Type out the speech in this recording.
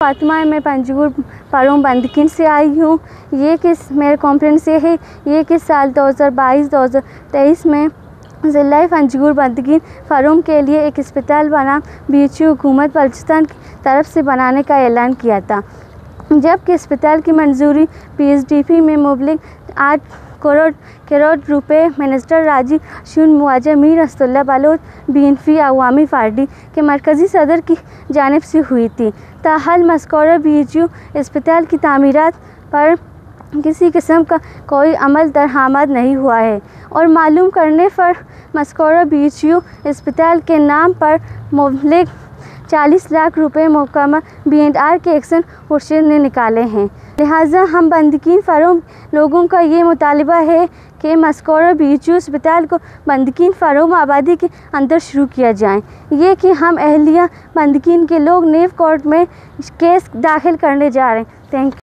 फातिमा मैं पंजगुर फारूम बंदकिन से आई हूँ। ये किस मेरे कॉन्फ्रेंस ये है ये कि साल 2022-2023 में ज़िला पंजगुर बंदकिन फारूम के लिए एक अस्पताल बना BHU हुकूमत बलूचिस्तान की तरफ से बनाने का ऐलान किया था, जबकि अस्पताल की मंजूरी PSDP में मुबलिग 8 करोड़ रुपए मिनिस्टर राजी शून मुआजा मीर असदुल्ला बलोच BNP अवामी पार्टी के मरकज़ी सदर की जानिब से हुई थी। ताहाल मज़कूरा BHU अस्पताल की तामीरात पर किसी किस्म का कोई अमल दरामद नहीं हुआ है और मालूम करने पर मज़कूरा BHU अस्पताल के नाम पर मुबलिग 40 लाख रुपए मुकम्मल B&R के एक्शन खुर्शीद ने निकाले हैं। लिहाजा हम बंदकिन फारूम लोगों का ये मुतालिबा है कि मज़कूरा BHU अस्पताल को बंदकिन फारूम आबादी के अंदर शुरू किया जाए। ये कि हम अहलिया बंदकिन के लोग नेव कोर्ट में केस दाखिल करने जा रहे हैं। Thank you.